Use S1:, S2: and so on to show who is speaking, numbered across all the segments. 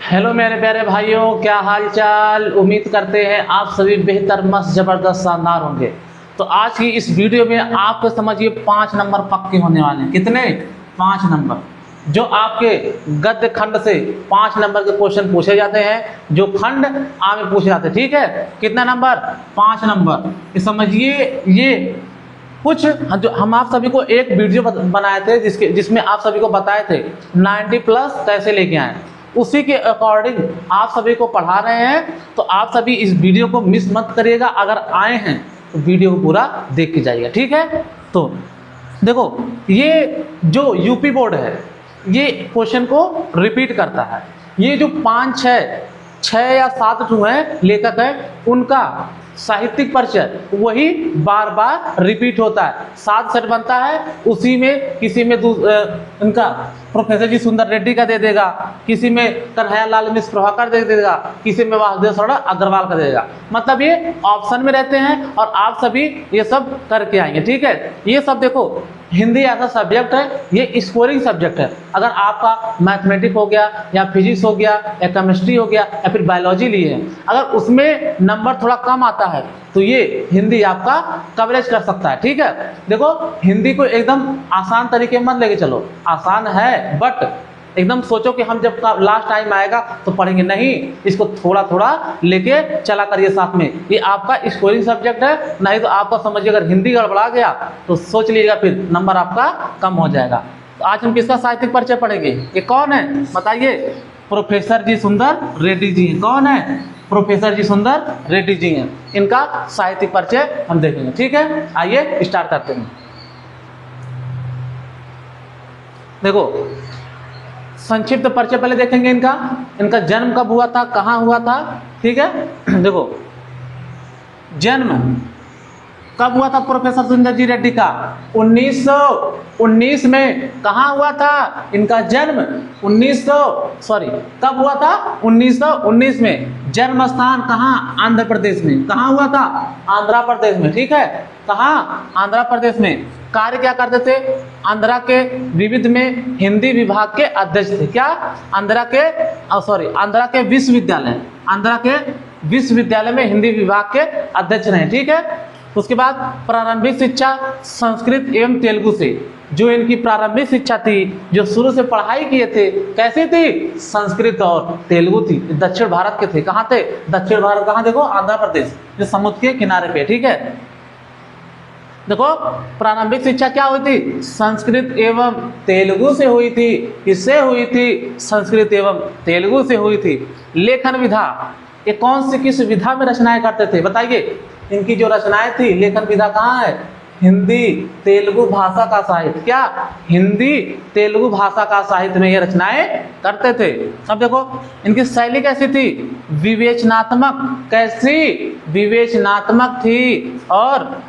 S1: Hello मेरे प्यारे भाइयों, क्या हाल चाल। उम्मीद करते हैं आप सभी बेहतर, मस्त, ज़बरदस्त, शानदार होंगे। तो आज की इस वीडियो में आपको समझिए 5 नंबर पक्के होने वाले हैं। कितने? 5 नंबर। जो आपके गद्य खंड से 5 नंबर के क्वेश्चन पूछे जाते हैं, जो खंड आ में पूछे जाते हैं। ठीक है, कितना नंबर? 5 नंबर। ये समझिए, ये कुछ जो हम आप सभी को एक वीडियो बनाए थे जिसमें आप सभी को बताए थे 90 प्लस कैसे लेके आए, उसी के अकॉर्डिंग आप सभी को पढ़ा रहे हैं। तो आप सभी इस वीडियो को मिस मत करिएगा। अगर आए हैं तो वीडियो को पूरा देख के जाइएगा। ठीक है, तो देखो, ये जो यूपी बोर्ड है ये क्वेश्चन को रिपीट करता है। ये जो 5, 6 या 7 जो है लेखक है, उनका साहित्यिक परिचय वही बार बार रिपीट होता है। 7 सेट बनता है, उसी में किसी में इनका प्रोफेसर जी सुंदर रेड्डी का दे देगा, किसी में कन्हैया लाल मिश्र प्रभाकर दे देगा, किसी में वासुदेव सरोड़ा अग्रवाल का दे देगा। मतलब ये ऑप्शन में रहते हैं और आप सभी ये सब करके आएंगे। ठीक है, ये सब देखो, हिंदी ऐसा सब्जेक्ट है, ये स्कोरिंग सब्जेक्ट है। अगर आपका मैथमेटिक्स हो गया या फिजिक्स हो गया या केमिस्ट्री हो गया या फिर बायोलॉजी लिए हैं, अगर उसमें नंबर थोड़ा कम आता है तो ये हिंदी आपका कवरेज कर सकता है। ठीक है, देखो, हिंदी को एकदम आसान तरीके मत लेके चलो। आसान है बट एकदम सोचो कि हम जब लास्ट टाइम आएगा तो पढ़ेंगे नहीं। इसको थोड़ा थोड़ा लेके चला करिए साथ में। ये आपका स्कोरिंग सब्जेक्ट है, नहीं तो आपका समझिए अगर हिंदी गड़बड़ा गया तो सोच लीजिएगा फिर नंबर आपका कम हो जाएगा। तो आज हम किसका साहित्यिक परिचय पढ़ेंगे? ये कौन है बताइए? प्रोफेसर जी सुंदर रेड्डी जी हैं। कौन है? प्रोफेसर जी सुंदर रेड्डी जी हैं। इनका साहित्यिक परिचय हम देखेंगे। ठीक है, आइए स्टार्ट करते हैं। देखो, संक्षिप्त परिचय पहले देखेंगे इनका। इनका जन्म कब हुआ था, कहाँ हुआ था? ठीक है, देखो, जन्म कब हुआ था प्रोफेसर सुंदर जी रेड्डी का? 1919 में। कहाँ हुआ था इनका जन्म? कब हुआ था? 1919 में। जन्म स्थान कहाँ? आंध्र प्रदेश में। कहाँ हुआ था? आंध्र प्रदेश में। ठीक है, कहाँ? आंध्र प्रदेश में। कार्य क्या करते थे? आंध्रा के विविध में हिंदी विभाग के अध्यक्ष थे। क्या? आंध्रा के विश्वविद्यालय, आंध्रा के विश्वविद्यालय में हिंदी विभाग के अध्यक्ष रहे। ठीक है, उसके बाद प्रारंभिक शिक्षा संस्कृत एवं तेलुगु से। जो इनकी प्रारंभिक शिक्षा थी, जो शुरू से पढ़ाई किए थे, कैसी थी? संस्कृत और तेलुगु थी। दक्षिण भारत के थे। कहाँ थे? दक्षिण भारत। कहाँ? देखो, आंध्र प्रदेश, जो समुद्र के किनारे पे। ठीक है, देखो, प्रारंभिक शिक्षा क्या हुई थी? संस्कृत एवं तेलुगु से हुई थी। किससे हुई थी? संस्कृत एवं तेलुगु से हुई थी। लेखन विधा, ये कौन सी किस विधा में रचनाएं करते थे बताइए? इनकी जो रचनाएं थी, लेखन विधा कहाँ है? हिंदी तेलुगु भाषा का साहित्य। क्या? हिंदी तेलुगु भाषा का साहित्य में ये रचनाएं करते थे। अब देखो, इनकी शैली कैसी थी? विवेचनात्मक। कैसी? विवेचनात्मक थी और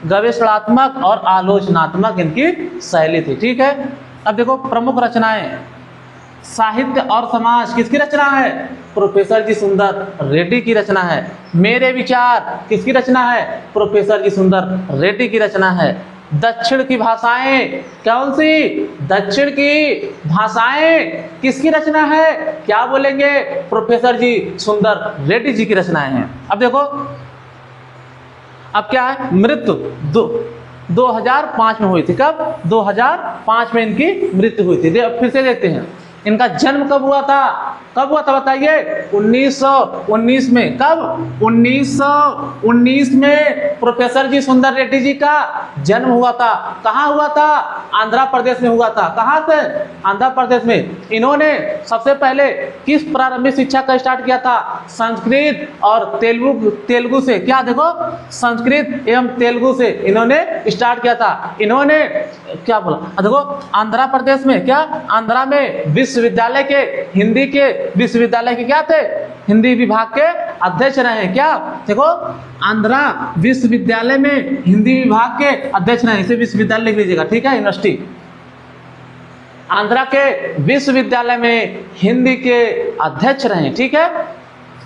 S1: गवेषणात्मक और आलोचनात्मक इनकी शैली थी। ठीक है, अब देखो, प्रमुख रचनाएं। साहित्य और समाज किसकी रचना है? प्रोफेसर जी सुंदर रेड्डी की रचना है। मेरे विचार किसकी रचना है? प्रोफेसर जी सुंदर रेड्डी की रचना है। दक्षिण की भाषाएं, कौन सी? दक्षिण की भाषाएं किसकी रचना है? क्या बोलेंगे? प्रोफेसर जी सुंदर रेड्डी जी की रचनाएं हैं। अब देखो, अब क्या है? मृत्यु 2005 में हुई थी। कब? 2005 में इनकी मृत्यु हुई थी। फिर से देखते हैं, इनका जन्म कब हुआ था? कब हुआ था बताइए? 1919 में। कब? 1919 में प्रोफेसर जी सुंदर रेड्डी जी का जन्म हुआ था। कहाँ हुआ था? आंध्र प्रदेश में हुआ था। कहाँ से? आंध्र प्रदेश में। इन्होंने सबसे पहले किस प्रारंभिक शिक्षा का स्टार्ट किया था? संस्कृत और तेलुगु से। क्या? देखो, संस्कृत एवं तेलुगु से इन्होंने स्टार्ट किया था। इन्होंने क्या बोला? देखो, आंध्र प्रदेश में। क्या? आंध्रा में विश्वविद्यालय के, हिंदी के विश्वविद्यालय के क्या थे? हिंदी विभाग के अध्यक्ष रहे। क्या? देखो, आंध्रा विश्वविद्यालय में हिंदी विभाग के अध्यक्ष रहे। इसे विश्वविद्यालय लिख लीजिएगा। ठीक है, यूनिवर्सिटी। आंध्रा के विश्वविद्यालय में हिंदी के अध्यक्ष रहे। ठीक है,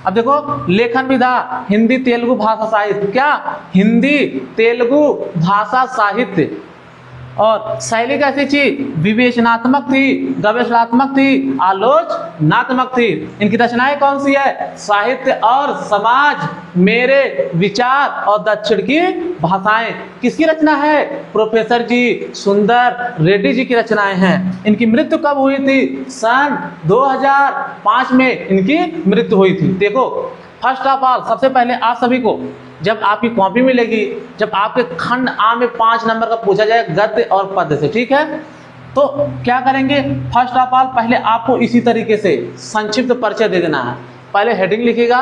S1: अब देखो, लेखन विधा हिंदी तेलुगु भाषा साहित्य। क्या? हिंदी तेलुगु भाषा साहित्य। और शैली कैसी थी? विवेचनात्मक थी, गवेषणात्मक थी, आलोचनात्मक थी। इनकी रचनाएं कौन सी है? साहित्य और समाज, मेरे विचार और दक्षिण की भाषाएं। किसकी रचना है? प्रोफेसर जी सुंदर रेड्डी जी की रचनाएं हैं। इनकी मृत्यु कब हुई थी? सन 2005 में इनकी मृत्यु हुई थी। देखो फर्स्ट ऑफ ऑल, सबसे पहले आप सभी को जब आपकी कॉपी मिलेगी, जब आपके खंड आ में 5 नंबर का पूछा जाए गद्य और पद्य से, ठीक है, तो क्या करेंगे? फर्स्ट ऑफ ऑल पहले आपको इसी तरीके से संक्षिप्त परिचय दे देना है। पहले हेडिंग लिखिएगा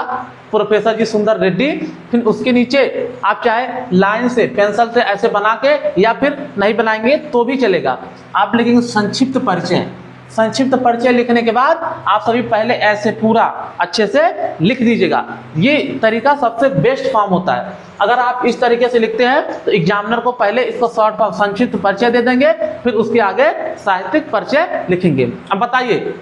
S1: प्रोफेसर जी सुंदर रेड्डी, फिर उसके नीचे आप चाहे लाइन से पेंसिल से ऐसे बना के या फिर नहीं बनाएंगे तो भी चलेगा, आप लिखेंगे संक्षिप्त परिचय। संक्षिप्त परिचय लिखने के बाद आप सभी पहले ऐसे पूरा अच्छे से लिख दीजिएगा। ये तरीका सबसे बेस्ट फॉर्म होता है। अगर आप इस तरीके से लिखते हैं तो एग्जामिनर को पहले इसको शॉर्ट फॉर्म संक्षिप्त परिचय दे देंगे, फिर उसके आगे साहित्यिक परिचय लिखेंगे। अब बताइए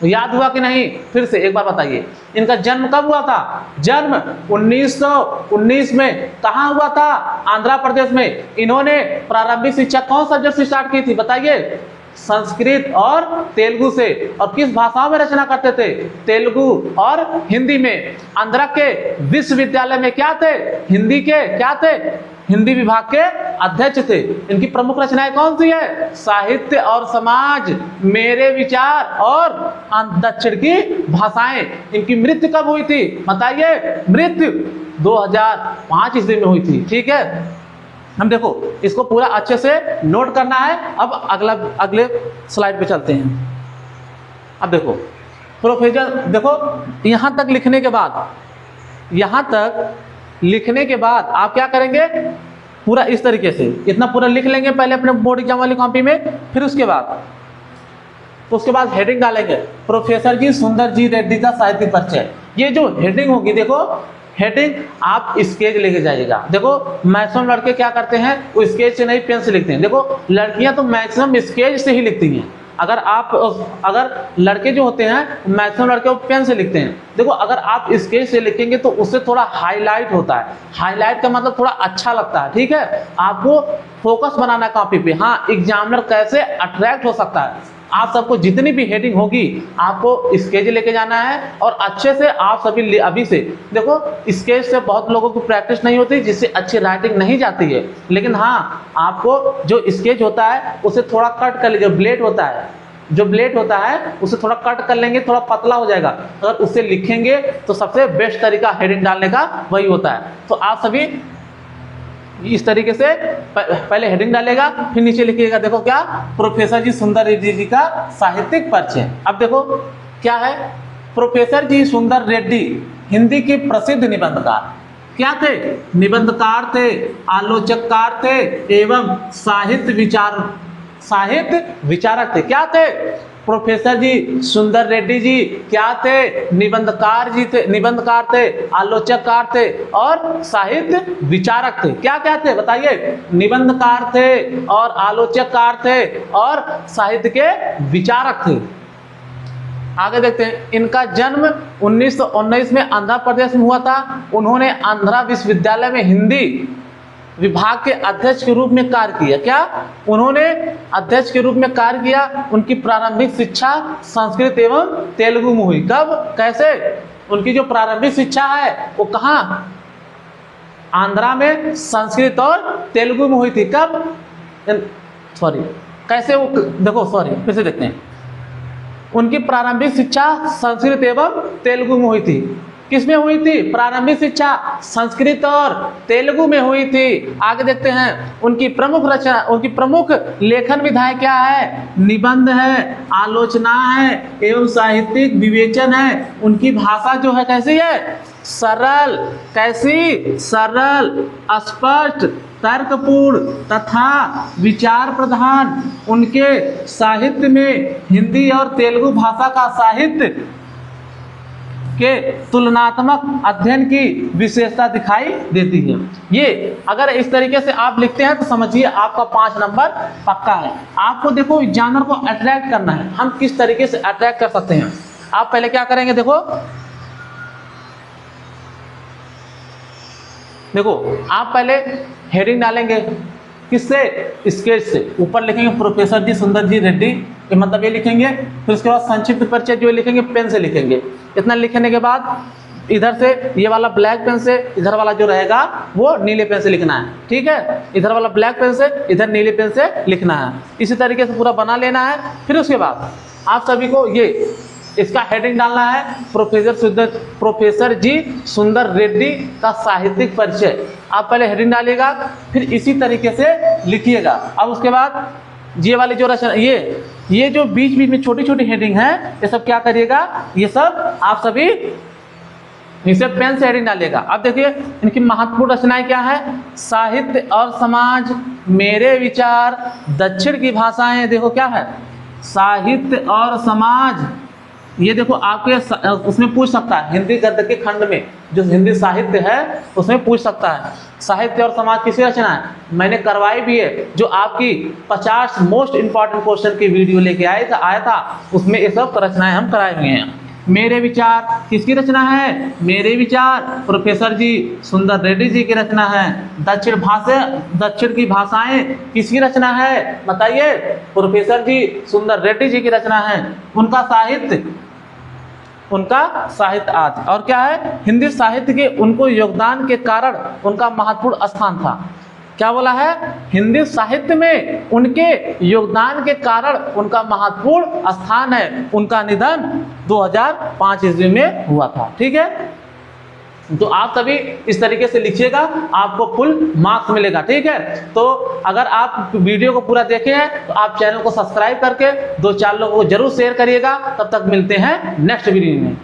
S1: याद हुआ कि नहीं? फिर से एक बार बताइए, इनका जन्म कब हुआ था? जन्म 1919 में। कहाँ हुआ था? आंध्र प्रदेश में। इन्होंने प्रारंभिक शिक्षा कौन सब्जेक्ट से स्टार्ट की थी? बताइए। संस्कृत और तेलुगु से। और किस भाषाओं में रचना करते थे? तेलुगु और हिंदी में। आंध्र के विश्वविद्यालय में क्या थे? हिंदी के क्या थे? हिंदी विभाग के अध्यक्ष थे। इनकी प्रमुख रचनाएं कौन सी है? साहित्य और समाज, मेरे विचार और दक्षिण की भाषाएं। इनकी मृत्यु कब हुई थी? बताइए। मृत्यु 2005 ईस्वी में हुई थी। ठीक है, हम देखो इसको पूरा अच्छे से नोट करना है। अब अगले स्लाइड पे चलते हैं। अब देखो प्रोफेसर, देखो यहाँ तक लिखने के बाद, यहाँ तक लिखने के बाद आप क्या करेंगे? पूरा इस तरीके से इतना पूरा लिख लेंगे पहले अपने बोर्ड एग्जाम वाली कॉपी में। फिर उसके बाद हेडिंग डालेंगे प्रोफेसर जी सुंदर जी रेड्डी का साहित्यिक परिचय। ये जो हेडिंग होगी, देखो हेडिंग आप स्केच लेके जाइएगा। देखो मैक्सिमम लड़के क्या करते हैं, वो स्केच से नहीं पेन से लिखते हैं। देखो लड़कियां तो मैक्सिमम स्केच से ही लिखती हैं। अगर लड़के जो होते हैं मैक्सिमम लड़के वो पेन से लिखते हैं। देखो अगर आप स्केच से लिखेंगे तो उससे थोड़ा हाईलाइट होता है। हाईलाइट का मतलब थोड़ा अच्छा लगता है। ठीक है, आपको फोकस बनाना कॉपी पे। हाँ, एग्जामिनर कैसे अट्रैक्ट हो सकता है। आप सबको जितनी भी हेडिंग होगी आपको स्केच लेके जाना है और अच्छे से आप सभी अभी से देखो, स्केच से बहुत लोगों की प्रैक्टिस नहीं होती जिससे अच्छी राइटिंग नहीं जाती है। लेकिन हाँ, आपको जो स्केच होता है उसे थोड़ा कट कर लीजिए। जो ब्लेड होता है उसे थोड़ा कट कर लेंगे, थोड़ा पतला हो जाएगा। अगर उससे लिखेंगे तो सबसे बेस्ट तरीका हेडिंग डालने का वही होता है। तो आप सभी इस तरीके से पहले हेडिंग डालेगा, फिर नीचे लिखिएगा। देखो क्या? प्रोफेसर जी सुंदर रेड्डी जी का साहित्यिक परिचय। अब देखो क्या है? प्रोफेसर जी सुंदर रेड्डी हिंदी के प्रसिद्ध निबंधकार क्या थे? निबंधकार थे, आलोचककार थे एवं साहित्य विचारक थे। क्या थे? प्रोफेसर जी सुंदर रेड्डी जी क्या थे? निबंधकार थे, आलोचककार थे और साहित्य विचारक थे। क्या क्या थे बताइए? निबंधकार थे और आलोचककार थे और साहित्य के विचारक थे। आगे देखते हैं। इनका जन्म 1919 में आंध्र प्रदेश में हुआ था। उन्होंने आंध्रा विश्वविद्यालय में हिंदी विभाग के अध्यक्ष के रूप में कार्य किया। क्या? उन्होंने अध्यक्ष के रूप में कार्य किया। उनकी प्रारंभिक शिक्षा संस्कृत एवं तेलुगु में हुई। कब? कैसे? उनकी जो प्रारंभिक शिक्षा है वो कहाँ? आंध्रा में संस्कृत और तेलुगु में हुई थी। कब? कैसे वो? देखो फिर से देखते हैं। उनकी प्रारंभिक शिक्षा संस्कृत एवं तेलुगु में हुई थी। किसमें हुई थी? प्रारंभिक शिक्षा संस्कृत और तेलुगु में हुई थी। आगे देखते हैं। उनकी प्रमुख लेखन विधाएं क्या है? निबंध है, आलोचना है एवं साहित्यिक विवेचन है। उनकी भाषा जो है कैसी है? सरल। कैसी? सरल, स्पष्ट, तर्कपूर्ण तथा विचार प्रधान। उनके साहित्य में हिंदी और तेलुगु भाषा का साहित्य के तुलनात्मक अध्ययन की विशेषता दिखाई देती है। ये अगर इस तरीके से आप लिखते हैं तो समझिए आपका 5 नंबर पक्का है। आपको देखो एग्जामिनर को अट्रैक्ट करना है। हम किस तरीके से अट्रैक्ट कर सकते हैं? आप पहले क्या करेंगे? देखो आप पहले हेडिंग डालेंगे, किससे? स्केच से। ऊपर लिखेंगे प्रोफेसर जी सुंदर जी रेड्डी, ये मतलब ये लिखेंगे। फिर उसके बाद संक्षिप्त परिचय जो लिखेंगे पेन से लिखेंगे। इतना लिखने के बाद इधर से ये वाला ब्लैक पेन से, इधर वाला जो रहेगा वो नीले पेन से लिखना है, ठीक है। इधर वाला ब्लैक पेन से, इधर नीले पेन से लिखना है। इसी तरीके से पूरा बना लेना है। फिर उसके बाद आप सभी को ये इसका हेडिंग डालना है, प्रोफेसर जी सुंदर रेड्डी का साहित्यिक परिचय। आप पहले हेडिंग डालिएगा, फिर इसी तरीके से लिखिएगा। अब उसके बाद ये वाली जो रचना, ये जो बीच बीच में छोटी छोटी हेडिंग है, ये सब क्या करिएगा, ये सब आप सभी इसे पेन से हेडिंग डालिएगा। अब देखिए इनकी महत्वपूर्ण रचनाएं क्या है। साहित्य और समाज, मेरे विचार, दक्षिण की भाषाएं। देखो क्या है, साहित्य और समाज। ये देखो आपके उसमें पूछ सकता है, हिंदी गद्य के खंड में जो हिंदी साहित्य है उसमें पूछ सकता है, साहित्य और समाज किसकी रचना है। मैंने करवाई भी है, जो आपकी 50 मोस्ट इंपॉर्टेंट क्वेश्चन की वीडियो लेके आया था, उसमें ये सब रचनाएं हम कराए हुए हैं। मेरे विचार किसकी रचना है? मेरे विचार प्रोफेसर जी सुंदर रेड्डी जी की रचना है। दक्षिण की भाषाएं किसकी रचना है? बताइए, प्रोफेसर जी सुंदर रेड्डी जी की रचना है। उनका साहित्य आदि। और क्या है, हिंदी साहित्य के उनको योगदान के कारण उनका महत्वपूर्ण स्थान था। क्या बोला है? हिंदी साहित्य में उनके योगदान के कारण उनका महत्वपूर्ण स्थान है। उनका निधन 2005 ईस्वी में हुआ था, ठीक है। तो आप सभी इस तरीके से लिखिएगा, आपको फुल मार्क्स मिलेगा, ठीक है। तो अगर आप वीडियो को पूरा देखे हैं तो आप चैनल को सब्सक्राइब करके 2-4 लोगों को जरूर शेयर करिएगा। तब तक मिलते हैं नेक्स्ट वीडियो में।